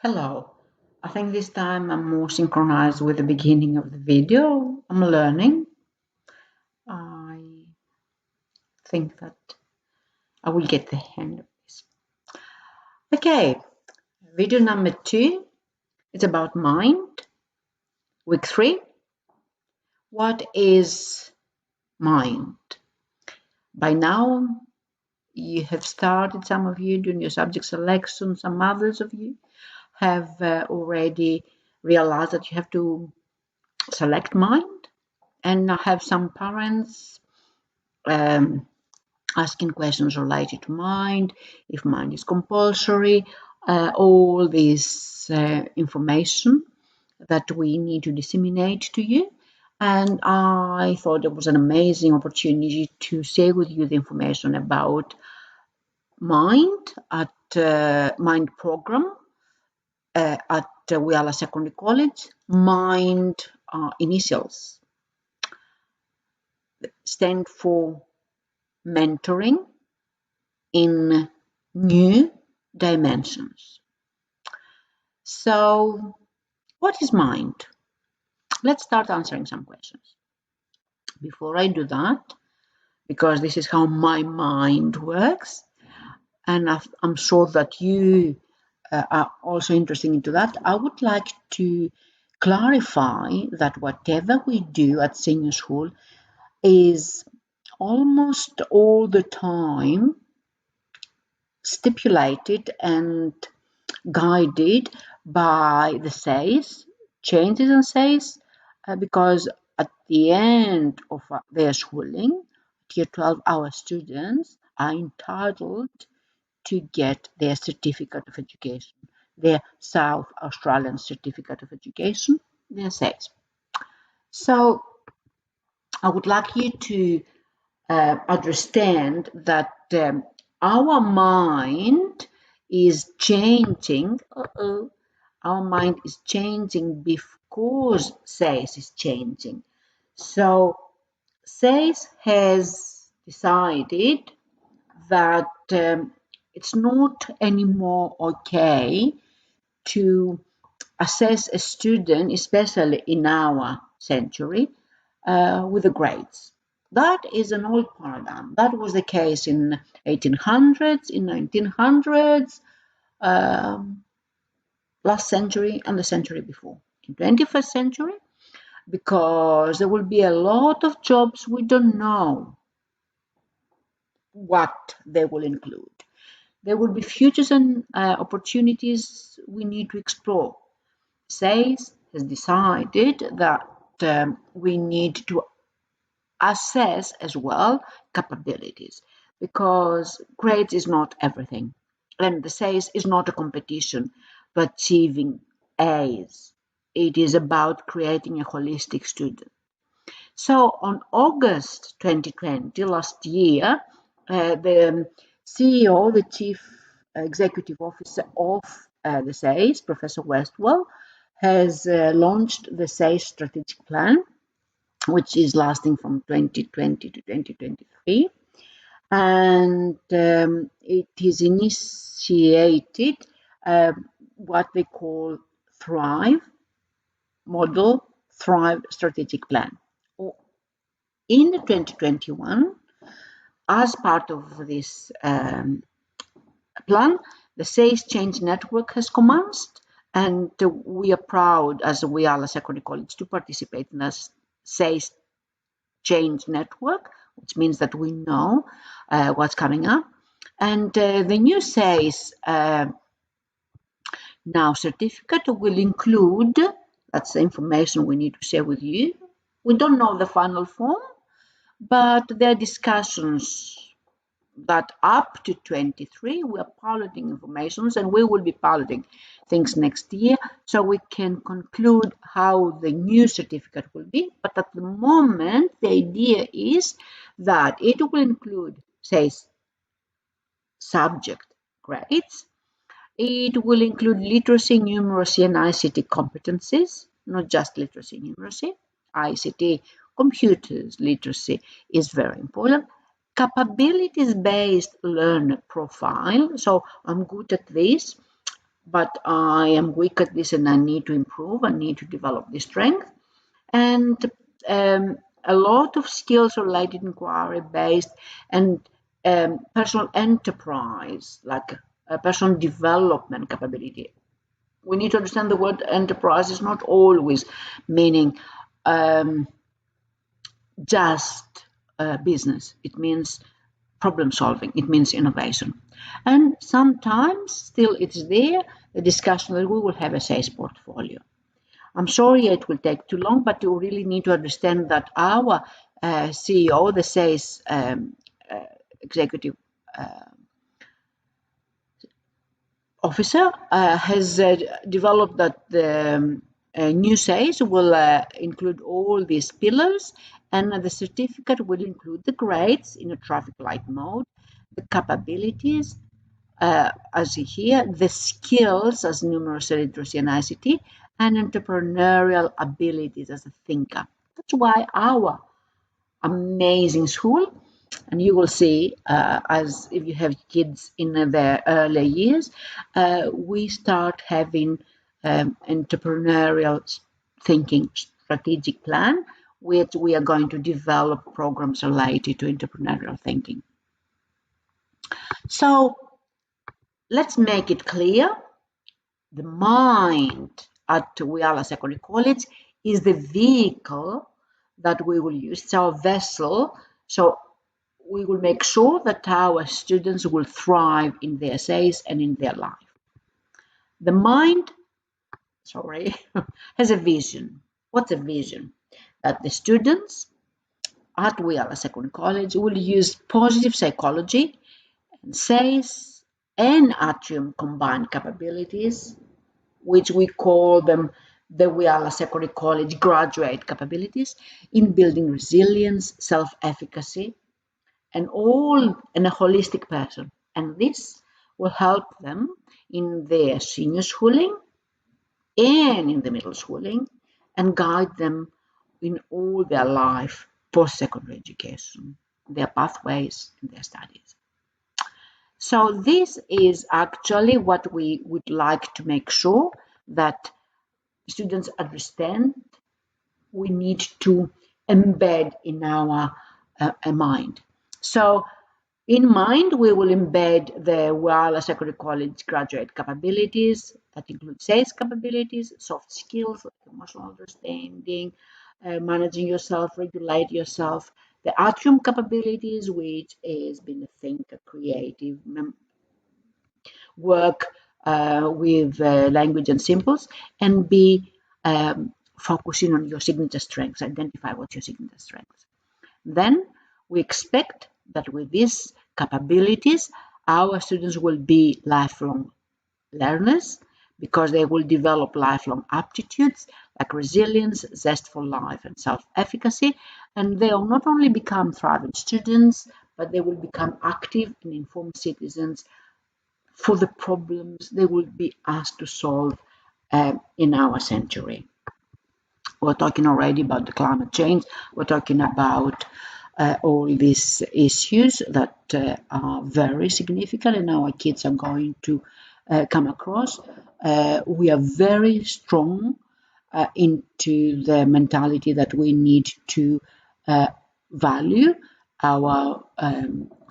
Hello. I think this time I'm more synchronized with the beginning of the video. I'm learning. I think that I will get the hang of this. Okay, video number 2. It's about mind. Week 3. What is mind? By now, you have started, some of you, doing your subject selection. Some others of you have already realized that you have to select mind. And I have some parents asking questions related to mind, if mind is compulsory, all this information that we need to disseminate to you. And I thought it was an amazing opportunity to share with you the information about mind at mind program at Whyalla Secondary College. Mind initials stand for mentoring in new dimensions. So, what is mind? Let's start answering some questions. Before I do that, because this is how my mind works, and I'm sure that you are also interested into that, I would like to clarify that whatever we do at senior school is almost all the time stipulated and guided by the SAYs, changes in SAYs, because at the end of their schooling, Year 12, our students are entitled to get their certificate of education, their South Australian certificate of education, their SAYs. So I would like you to understand that our mind is changing. Our mind is changing because SAYS is changing. So SAYS has decided that it's not anymore okay to assess a student, especially in our century, with the grades. That is an old paradigm. That was the case in 1800s, in 1900s, last century and the century before. In 21st century, because there will be a lot of jobs we don't know what they will include. There will be futures and opportunities we need to explore. SAYS has decided that we need to assess as well capabilities, because grades is not everything, and the SAYS is not a competition for achieving A's. It is about creating a holistic student. So on August 2020, last year, the CEO, the Chief Executive Officer of the SAYS, Professor Westwell, has launched the SAYS strategic plan, which is lasting from 2020 to 2023. And it is initiated what they call Thrive model, Thrive strategic plan. In 2021, as part of this plan, the SAYS Change Network has commenced, and we are proud as a Whyalla Secondary College to participate in this SAYS Change Network, which means that we know what's coming up. And the new SAYS now certificate will include, that's the information we need to share with you. We don't know the final form, but there are discussions that up to 23 we are piloting informations, and we will be piloting things next year so we can conclude how the new certificate will be. But at the moment, the idea is that it will include, say, subject grades. It will include literacy, numeracy, and ICT competencies, not just literacy, numeracy. ICT, computers literacy is very important. Capabilities-based learner profile. So I'm good at this. but I am weak at this and I need to improve. I need to develop this strength. And a lot of skills related inquiry based and personal enterprise, like personal development capability. We need to understand the word enterprise is not always meaning just business. It means problem solving. It means innovation. And sometimes still it's there, the discussion that we will have a sales portfolio. I'm sorry it will take too long, but you really need to understand that our CEO, the sales executive officer, has developed that the new sales will include all these pillars, and the certificate will include the grades in a traffic light mode, the capabilities, as here, the skills as numeracy, literacy, and ICT, and entrepreneurial abilities as a thinker. That's why our amazing school, and you will see as if you have kids in their early years, we start having entrepreneurial thinking strategic plan, which we are going to develop programs related to entrepreneurial thinking. So let's make it clear. The mind at Whyalla Secondary College is the vehicle that we will use. It's our vessel. So we will make sure that our students will thrive in their essays and in their life. The mind, has a vision. What's a vision? That the students at Whyalla Secondary College will use positive psychology and SAYS and Atrium combined capabilities, which we call them the Whyalla Secondary College graduate capabilities, in building resilience, self-efficacy, and all in a holistic person. And this will help them in their senior schooling and in the middle schooling and guide them in all their life post-secondary education, their pathways and their studies. So this is actually what we would like to make sure that students understand we need to embed in our mind. So in mind, we will embed the Whyalla Secondary College graduate capabilities that include sales capabilities, soft skills like emotional understanding, managing yourself, regulate yourself, the Atrium capabilities, which is being a thinker, creative, work with language and symbols, and be focusing on your signature strengths, identify what's your signature strengths. Then we expect that with these capabilities, our students will be lifelong learners because they will develop lifelong aptitudes like resilience, zest for life, and self-efficacy. And they will not only become thriving students, but they will become active and informed citizens for the problems they will be asked to solve in our century. We're talking already about the climate change. We're talking about all these issues that are very significant and our kids are going to come across. We are very strong into the mentality that we need to value our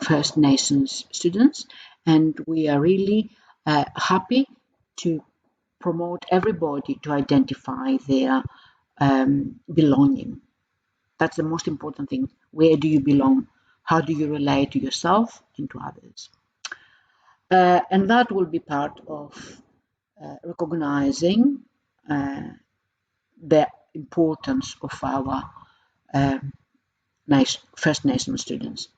First Nations students, and we are really happy to promote everybody to identify their belonging. That's the most important thing. Where do you belong? How do you relate to yourself and to others? And that will be part of recognizing the importance of our First Nation students.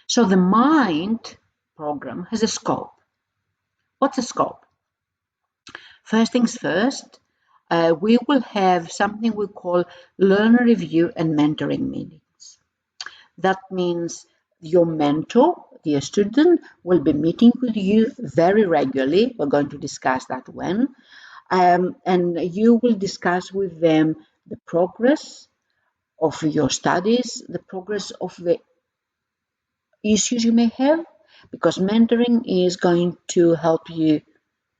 So the MIND program has a scope. What's a scope? First things first, we will have something we call learner review and mentoring meetings. That means your mentor, the student, will be meeting with you very regularly. We're going to discuss that when. And you will discuss with them the progress of your studies, the progress of the issues you may have, because mentoring is going to help you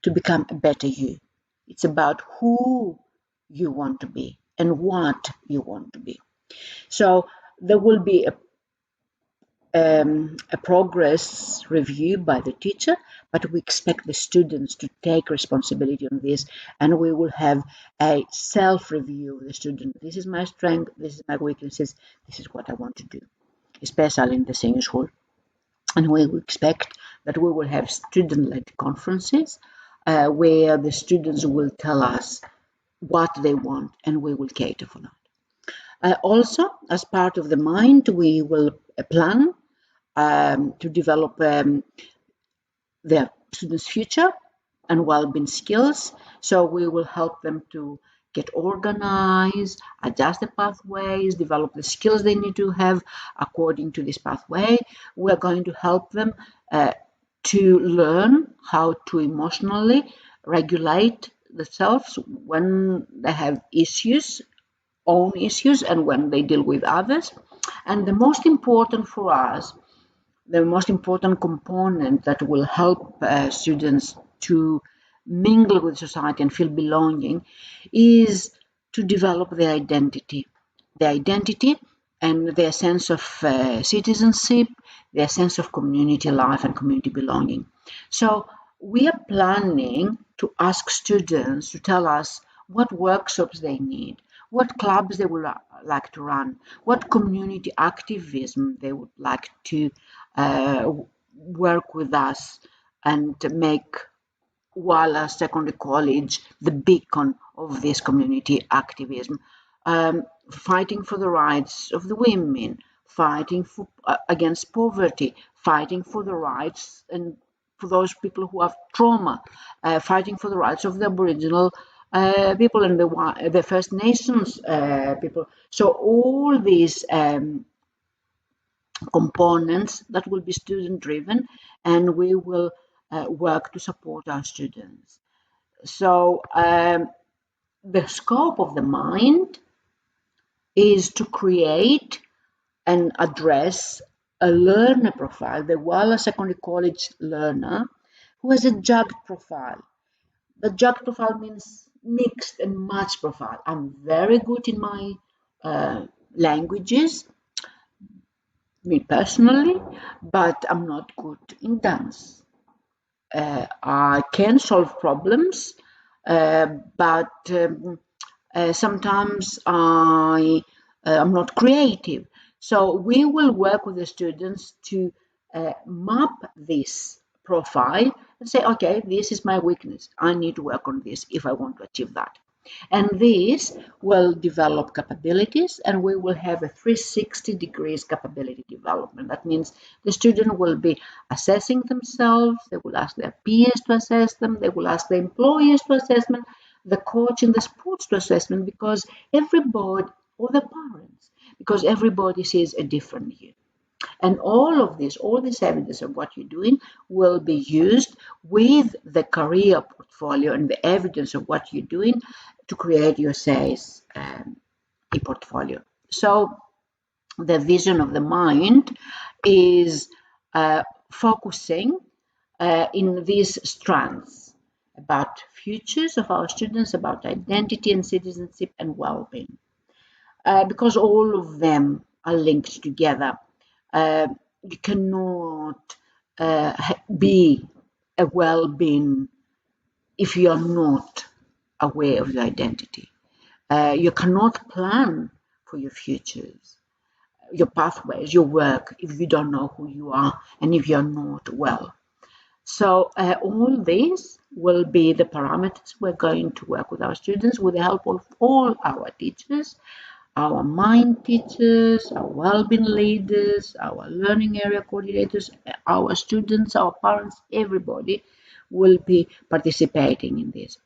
to become a better you. It's about who you want to be and what you want to be. So there will be a progress review by the teacher, but we expect the students to take responsibility on this, and we will have a self-review of the student. This is my strength, this is my weaknesses, this is what I want to do, especially in the senior school. And we will expect that we will have student-led conferences where the students will tell us what they want, and we will cater for that. Also, as part of the mind, we will plan to develop their students' future and well-being skills. So we will help them to get organized, adjust the pathways, develop the skills they need to have according to this pathway. We're going to help them to learn how to emotionally regulate themselves when they have issues, own issues, and when they deal with others. And the most important for us, the most important component that will help students to mingle with society and feel belonging is to develop their identity and their sense of citizenship, their sense of community life and community belonging. So we are planning to ask students to tell us what workshops they need, what clubs they would like to run, what community activism they would like to work with us and make Whyalla Secondary College the beacon of this community activism, fighting for the rights of the women, fighting for, against poverty, fighting for the rights and for those people who have trauma, fighting for the rights of the Aboriginal people and the First Nations people. So all these components that will be student driven, and we will work to support our students. So the scope of the mind is to create and address a learner profile, the Whyalla Secondary College learner, who has a jagged profile. The jagged profile means mixed and matched profile. I'm very good in my languages, me personally, but I'm not good in dance. I can solve problems, but sometimes I'm not creative. So we will work with the students to map this profile and say, okay, this is my weakness. I need to work on this if I want to achieve that. And this will develop capabilities, and we will have a 360 degrees capability development. That means the student will be assessing themselves, they will ask their peers to assess them, they will ask the employers to assess them, the coach in the sports to assessment, because everybody, or the parents, because everybody sees a different you. And all of this, all this evidence of what you're doing will be used with the career portfolio and the evidence of what you're doing to create your SAYS e-portfolio. So the vision of the mind is focusing in these strands about futures of our students, about identity and citizenship and well-being, because all of them are linked together. You cannot be a well-being if you are not aware of your identity. You cannot plan for your futures, your pathways, your work, if you don't know who you are and if you're not well. So all these will be the parameters we're going to work with our students with the help of all our teachers, our mind teachers, our well-being leaders, our learning area coordinators, our students, our parents, everybody will be participating in this.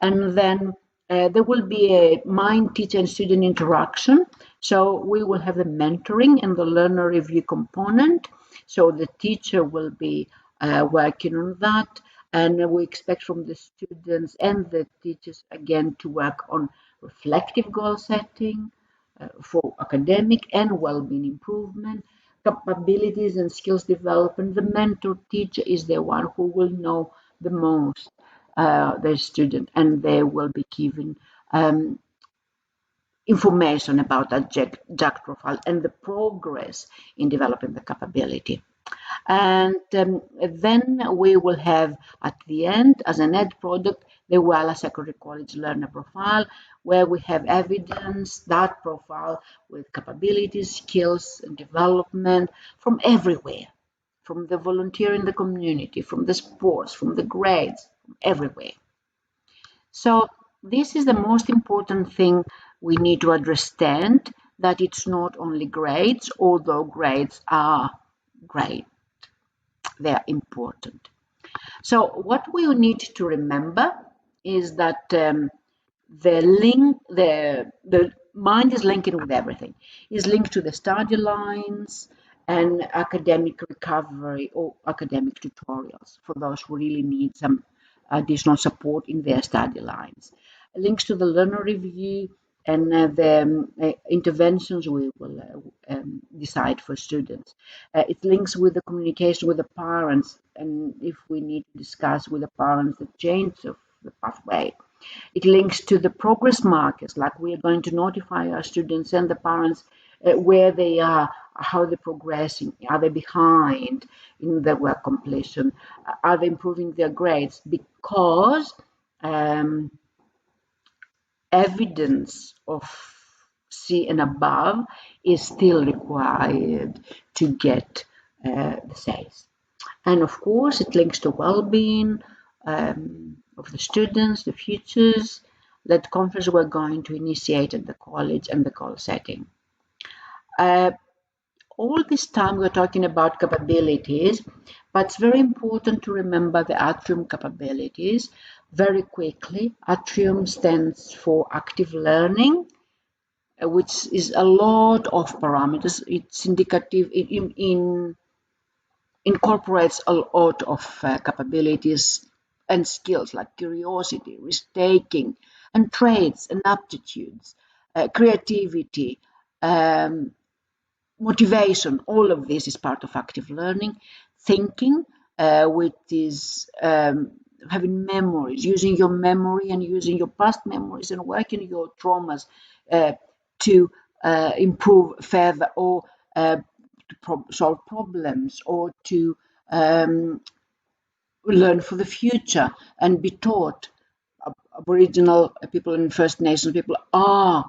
And then there will be a mind teacher and student interaction. So we will have the mentoring and the learner review component. So the teacher will be working on that. And we expect from the students and the teachers again to work on reflective goal setting for academic and well-being improvement, capabilities and skills development. The mentor teacher is the one who will know the most the student, and they will be given information about that JAG profile and the progress in developing the capability. And then we will have at the end, as an end product, the Whyalla Secondary College Learner Profile, where we have evidence, that profile with capabilities, skills, and development from everywhere, from the volunteer in the community, from the sports, from the grades, from everywhere. So this is the most important thing we need to understand, that it's not only grades, although grades are great. They are important. So what we need to remember is that the mind is linking with everything. Is linked to the study lines and academic recovery or academic tutorials for those who really need some additional support in their study lines. Links to the learner review and the interventions we will decide for students. It links with the communication with the parents, and if we need to discuss with the parents the change of the pathway. It links to the progress markers, like we are going to notify our students and the parents where they are, how they're progressing, are they behind in their work completion, are they improving their grades, because evidence of C and above is still required to get the Cs. And of course, it links to well-being of the students, the futures, that conference we're going to initiate at the college and the goal setting. All this time we're talking about capabilities, but it's very important to remember the Atrium capabilities very quickly. Atrium stands for active learning, which is a lot of parameters. It's indicative, incorporates a lot of capabilities and skills like curiosity, risk-taking, and traits and aptitudes, creativity, motivation. All of this is part of active learning. Thinking, which is having memories, using your memory and using your past memories and working your traumas to improve further, or to solve problems, or to learn for the future and be taught. Aboriginal people and First Nations people are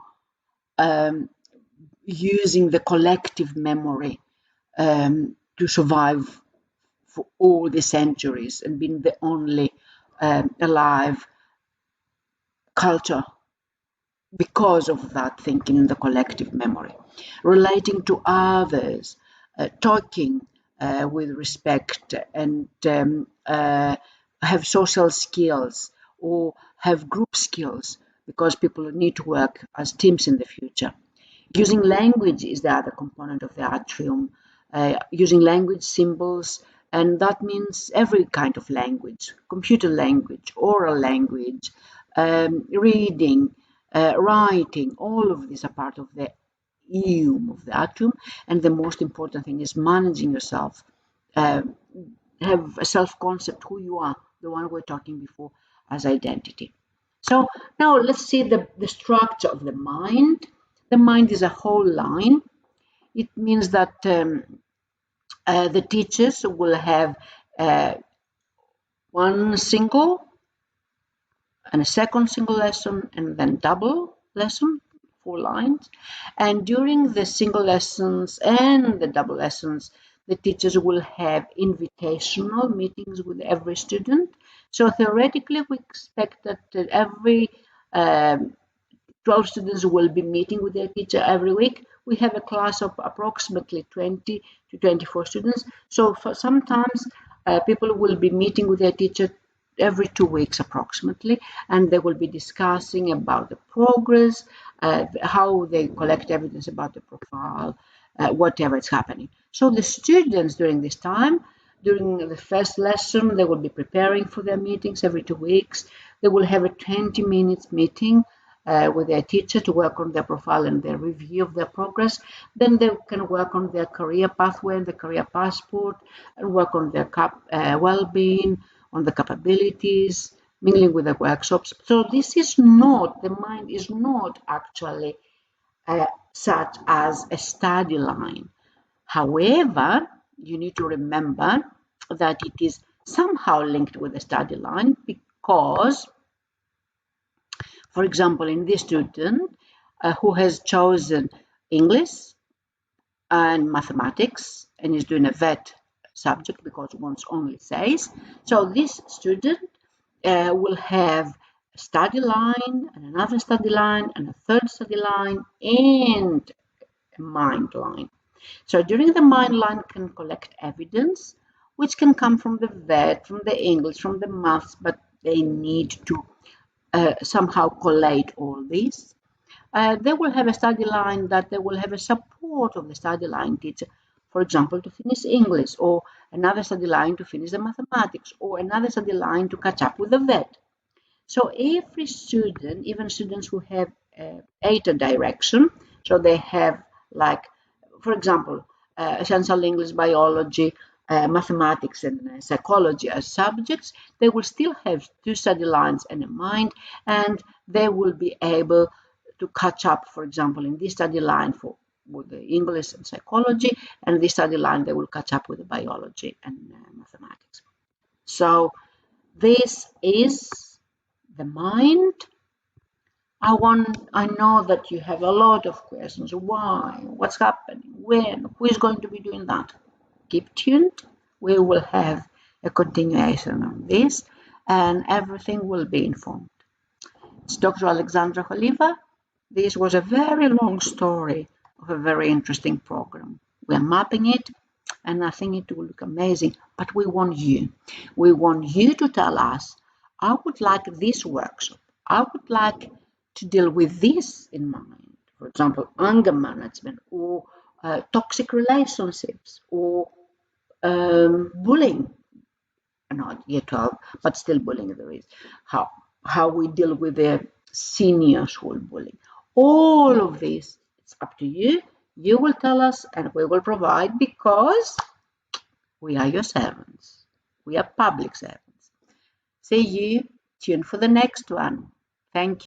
using the collective memory to survive for all the centuries and being the only alive culture because of that thinking in the collective memory. Relating to others, talking with respect, and have social skills or have group skills, because people need to work as teams in the future. Using language is the other component of the Atrium. Using language symbols, and that means every kind of language: computer language, oral language, reading, writing. All of these are part of the EUM of the Atrium, and the most important thing is managing yourself. Have a self-concept, who you are, the one we're talking before, as identity. So now let's see the structure of the mind. The mind is a whole line. It means that the teachers will have one single and a second single lesson, and then double lesson, 4 lines. And during the single lessons and the double lessons, the teachers will have invitational meetings with every student. So theoretically, we expect that every 12 students will be meeting with their teacher every week. We have a class of approximately 20 to 24 students. So for sometimes people will be meeting with their teacher every 2 weeks approximately, and they will be discussing about the progress, how they collect evidence about the profile, whatever is happening. So the students during this time, during the first lesson, they will be preparing for their meetings every 2 weeks. They will have a 20 minutes meeting with their teacher to work on their profile and their review of their progress. Then they can work on their career pathway and the career passport, and work on their well-being, on the capabilities, mingling with the workshops. So this is not, the mind is not actually such as a study line. However, you need to remember that it is somehow linked with the study line because, for example, in this student who has chosen English and mathematics and is doing a vet subject because he wants only essays. So this student will have a study line and another study line and a third study line and a mind line. So during the mind line can collect evidence which can come from the vet, from the English, from the maths, but they need to somehow collate all this. They will have a study line that they will have a support of the study line teacher, for example, to finish English, or another study line to finish the mathematics, or another study line to catch up with the vet. So every student, even students who have either direction, so they have like, for example, essential English, biology, mathematics, and psychology as subjects, they will still have two study lines and a mind, and they will be able to catch up, for example, in this study line with the English and psychology, and this study line they will catch up with the biology and mathematics. So this is the mind. I know that you have a lot of questions. Why? What's happening? When? Who is going to be doing that? Keep tuned. We will have a continuation on this and everything will be informed. It's Dr. Alexandra Holeva. This was a very long story of a very interesting program. We are mapping it and I think it will look amazing, but we want you. We want you to tell us, I would like this workshop. I would like to deal with this in mind. For example, anger management or toxic relationships or bullying. Not year 12, but still bullying there is. How we deal with the senior school bullying. All of this, it's up to you. You will tell us and we will provide because we are your servants. We are public servants. See you. Tune for the next one. Thank you.